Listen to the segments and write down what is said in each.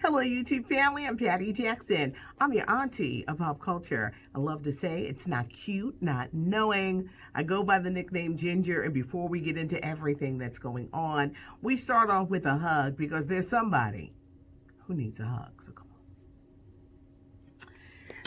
Hello, YouTube family. I'm Patty Jackson. I'm your auntie of pop culture. I love to say it's not cute, not knowing. I go by the nickname Ginger, and before we get into everything that's going on, we start off with a hug because there's somebody who needs a hug. So come on.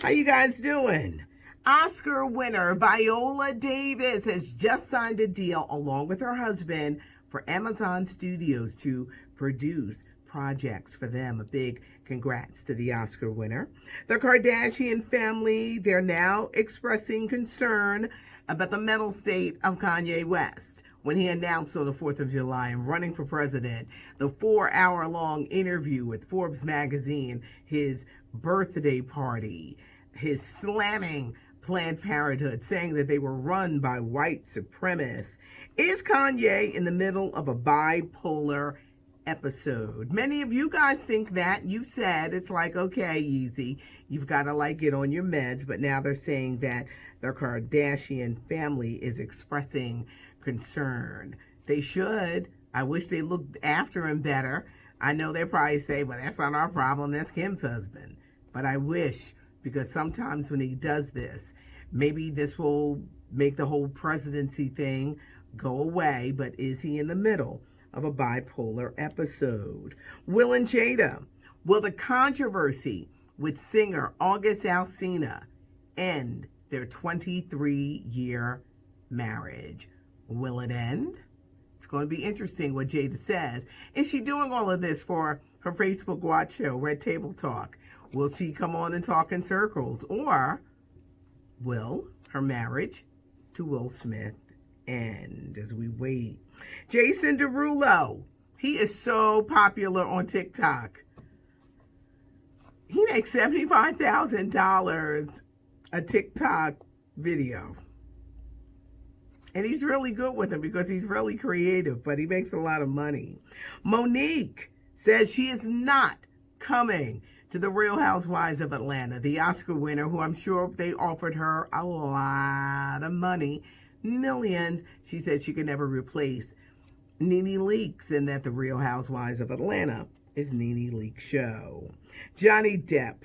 How you guys doing? Oscar winner Viola Davis has just signed a deal along with her husband for Amazon Studios to produce projects for them. A big congrats to the Oscar winner. The Kardashian family, they're now expressing concern about the mental state of Kanye West when he announced on the 4th of July I'm running for president. The 4-hour-long interview with Forbes magazine, his birthday party, his slamming Planned Parenthood, saying that they were run by white supremacists. Is Kanye in the middle of a bipolar episode? Many of you guys think that. You said it's like, okay, easy, you've got to like get on your meds, but now they're saying that the Kardashian family is expressing concern. They should. I wish they looked after him better. I know they probably say, well, that's not our problem, that's Kim's husband. But I wish, because sometimes when he does this, maybe this will make the whole presidency thing go away. But is he in the middle of a bipolar episode? Will and Jada, will the controversy with singer August Alsina end their 23-year marriage? Will it end? It's going to be interesting what Jada says. Is she doing all of this for her Facebook Watch show, Red Table Talk? Will she come on and talk in circles? Or will her marriage to Will Smith end as we wait? Jason Derulo, he is so popular on TikTok. He makes $75,000 a TikTok video. And he's really good with them because he's really creative, but he makes a lot of money. Monique says she is not coming to the Real Housewives of Atlanta. The Oscar winner, who I'm sure they offered her a lot of money, millions, she said she could never replace Nene Leakes, and that the Real Housewives of Atlanta is Nene Leakes' show. Johnny Depp,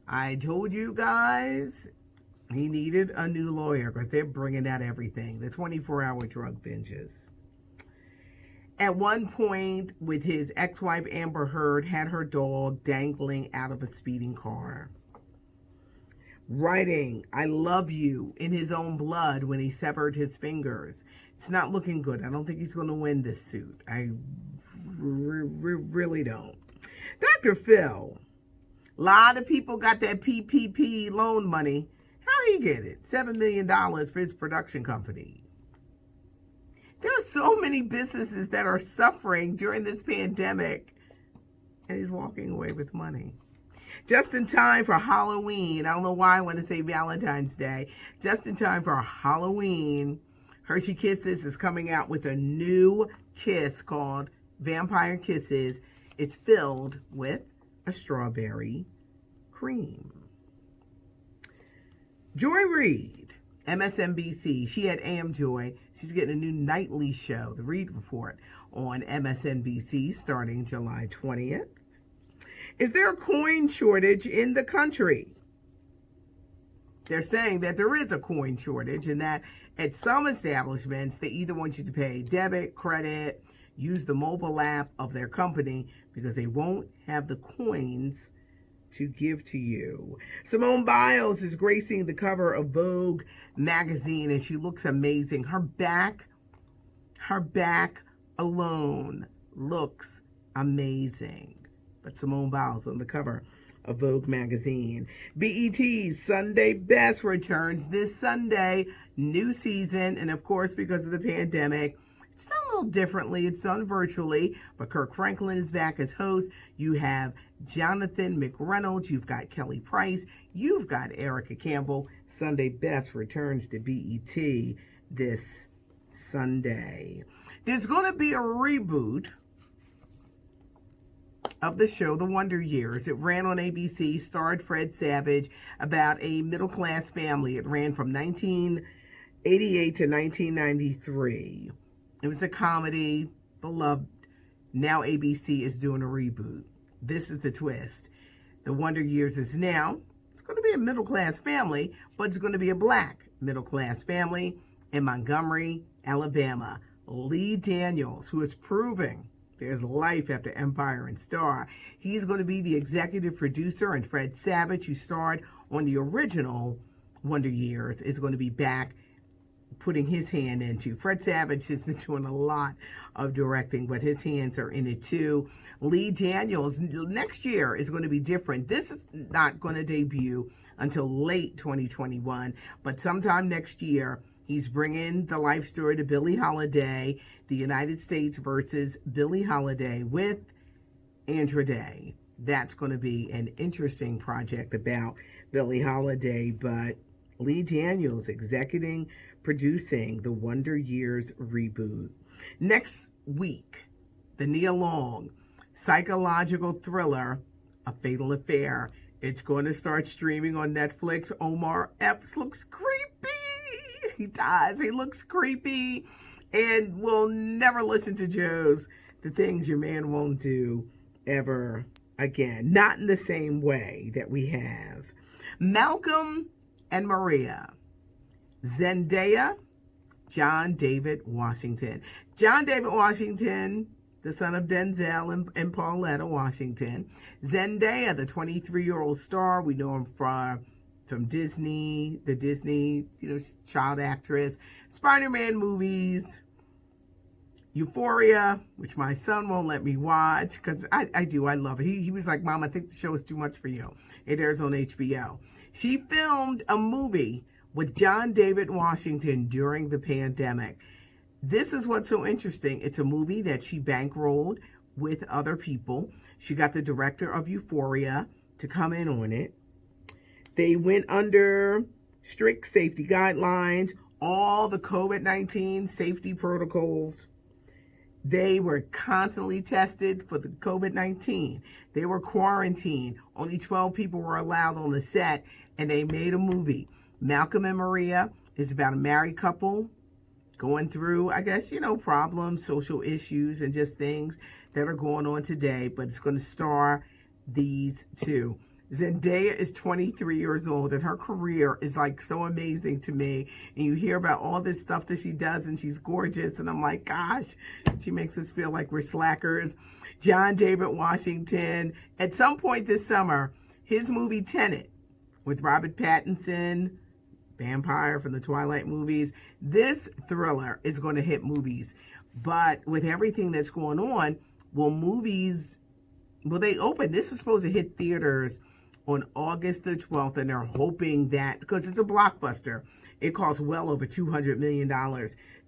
I told you guys he needed a new lawyer because they're bringing out everything. The 24-hour drug binges. At one point, with his ex-wife Amber Heard, had her dog dangling out of a speeding car. Writing, "I love you," in his own blood when he severed his fingers. It's not looking good. I don't think he's going to win this suit. I really don't. Dr. Phil, a lot of people got that PPP loan money. How he get it? $7 million for his production company. There are so many businesses that are suffering during this pandemic, and he's walking away with money. Just in time for Halloween. I don't know why I want to say Valentine's Day. Just in time for Halloween, Hershey Kisses is coming out with a new kiss called Vampire Kisses. It's filled with a strawberry cream. Joy Reid, MSNBC. She had AM Joy. She's getting a new nightly show, The Reid Report, on MSNBC starting July 20th. Is there a coin shortage in the country? They're saying that there is a coin shortage and that at some establishments, they either want you to pay debit, credit, use the mobile app of their company because they won't have the coins to give to you. Simone Biles is gracing the cover of Vogue magazine and she looks amazing. Her back alone looks amazing. But Simone Biles on the cover of Vogue magazine. BET's Sunday Best returns this Sunday. New season, and of course, because of the pandemic, it's done a little differently. It's done virtually, but Kirk Franklin is back as host. You have Jonathan McReynolds. You've got Kelly Price. You've got Erica Campbell. Sunday Best returns to BET this Sunday. There's going to be a reboot of the show, The Wonder Years. It ran on ABC, starred Fred Savage, about a middle-class family. It ran from 1988 to 1993. It was a comedy, beloved. Now ABC is doing a reboot. this is the twist. The Wonder Years is now, it's going to be a middle-class family, but it's going to be a black middle-class family in Montgomery, Alabama. Lee Daniels, who is proving there's life after Empire and Star. He's going to be the executive producer, and Fred Savage, who starred on the original Wonder Years, is going to be back putting his hand into. Fred Savage has been doing a lot of directing, but his hands are in it too. Lee Daniels, next year is going to be different. This is not going to debut until late 2021, but sometime next year, he's bringing the life story to Billie Holiday, the United States versus Billie Holiday with Andra Day. That's going to be an interesting project about Billie Holiday, but Lee Daniels executing, producing the Wonder Years reboot. Next week, the Nia Long psychological thriller, A Fatal Affair. It's going to start streaming on Netflix. Omar Epps looks creepy. He does. He looks creepy. And we'll never listen to Joe's The Things Your Man Won't Do ever again. Not in the same way that we have. Malcolm and Maria. Zendaya, John David Washington. John David Washington, the son of Denzel and Pauletta Washington. Zendaya, the 23-year-old star. We know him from Disney, the Disney, child actress, Spider-Man movies, Euphoria, which my son won't let me watch because I do. I love it. He was like, Mom, I think the show is too much for you. It airs on HBO. She filmed a movie with John David Washington during the pandemic. This is what's so interesting. It's a movie that she bankrolled with other people. She got the director of Euphoria to come in on it. They went under strict safety guidelines, all the COVID-19 safety protocols. They were constantly tested for the COVID-19. They were quarantined. Only 12 people were allowed on the set, and they made a movie. Malcolm and Maria is about a married couple going through, I guess, problems, social issues, and just things that are going on today. But it's going to star these two. Zendaya is 23 years old, and her career is like so amazing to me. And you hear about all this stuff that she does, and she's gorgeous. And I'm like, gosh, she makes us feel like we're slackers. John David Washington, at some point this summer, his movie Tenet with Robert Pattinson, vampire from the Twilight movies. This thriller is going to hit movies. But with everything that's going on, will they open? This is supposed to hit theaters on August the 12th, and they're hoping that, because it's a blockbuster, it costs well over $200 million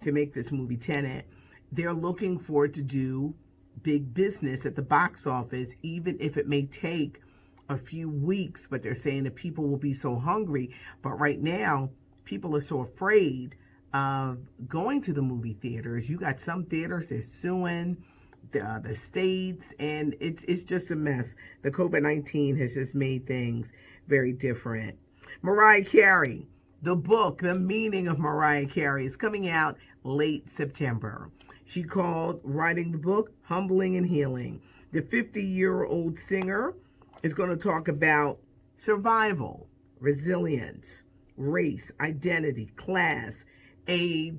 to make this movie Tenet. They're looking for it to do big business at the box office, even if it may take a few weeks, but they're saying that people will be so hungry. But right now, people are so afraid of going to the movie theaters. You got some theaters, they're suing the states, and it's just a mess. The COVID-19 has just made things very different. Mariah Carey, the book, The Meaning of Mariah Carey, is coming out late September. She called writing the book humbling and healing. The 50-year-old singer is going to talk about survival, resilience, race, identity, class, a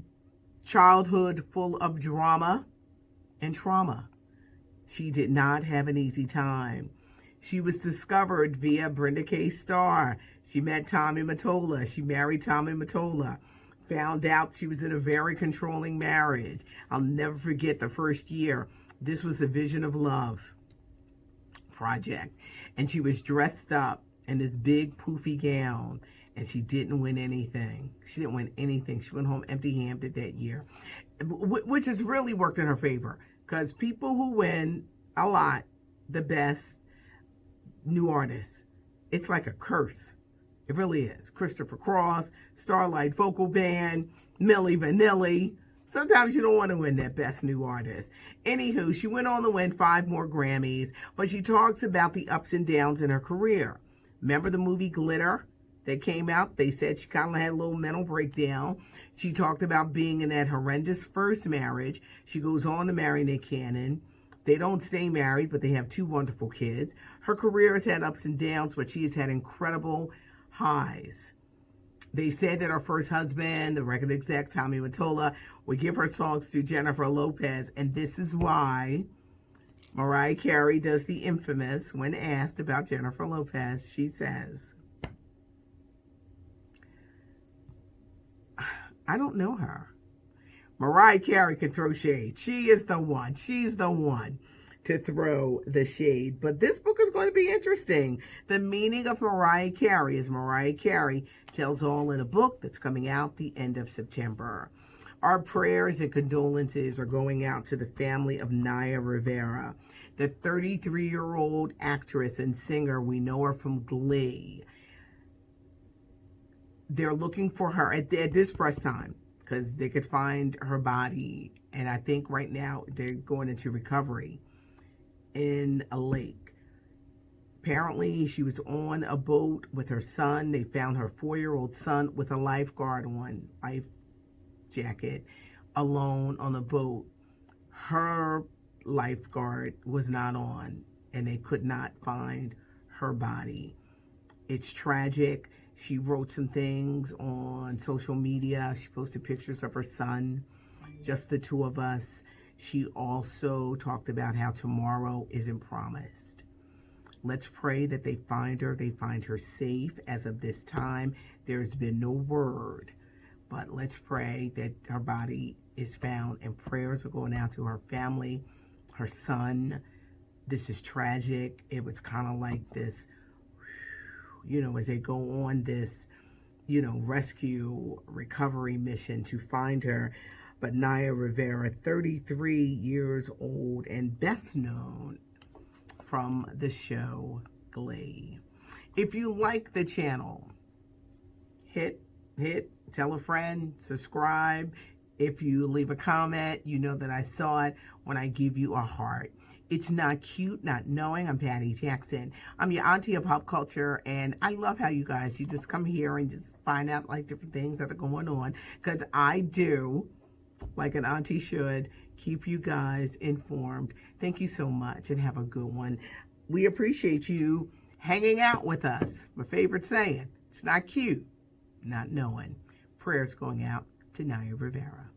childhood full of drama and trauma. She did not have an easy time. She was discovered via Brenda K. Starr. She met Tommy Mottola. She married Tommy Mottola. Found out she was in a very controlling marriage. I'll never forget the first year. This was a Vision of Love project. And she was dressed up in this big poofy gown. And she didn't win anything. She didn't win anything. She went home empty-handed that year, which has really worked in her favor. Because people who win a lot, the best new artists, it's like a curse. It really is. Christopher Cross, Starlight Vocal Band, Milli Vanilli. Sometimes you don't want to win that best new artist. Anywho, she went on to win 5 more Grammys, but she talks about the ups and downs in her career. Remember the movie Glitter that came out? They said she kind of had a little mental breakdown. She talked about being in that horrendous first marriage. She goes on to marry Nick Cannon. They don't stay married, but they have two wonderful kids. Her career has had ups and downs, but she has had incredible highs. They said that her first husband, the record exec, Tommy Mottola, would give her songs to Jennifer Lopez, and this is why Mariah Carey does the infamous, when asked about Jennifer Lopez, she says, I don't know her. Mariah Carey can throw shade. She is the one. She's the one to throw the shade. But this book is going to be interesting. The meaning of Mariah Carey is Mariah Carey tells all in a book that's coming out the end of September. Our prayers and condolences are going out to the family of Naya Rivera, the 33-year-old actress and singer. We know her from Glee. They're looking for her at this press time because they could find her body. And I think right now they're going into recovery in a lake. Apparently, she was on a boat with her son. They found her 4-year-old son with a lifeguard on, life jacket, alone on the boat. Her lifeguard was not on, and they could not find her body. It's tragic. She wrote some things on social media. She posted pictures of her son, just the two of us. She also talked about how tomorrow isn't promised. Let's pray that they find her safe. As of this time, there's been no word, but let's pray that her body is found, and prayers are going out to her family, her son. This is tragic. It was kind of like this, as they go on this, rescue recovery mission to find her. But Naya Rivera, 33 years old and best known from the show Glee. If you like the channel, hit, tell a friend, subscribe. If you leave a comment, you know that I saw it when I give you a heart. It's not cute, not knowing. I'm Patty Jackson. I'm your auntie of pop culture, and I love how you just come here and just find out like different things that are going on, because I do, like an auntie should, keep you guys informed. Thank you so much, and have a good one. We appreciate you hanging out with us. My favorite saying, it's not cute, not knowing. Prayers going out to Naya Rivera.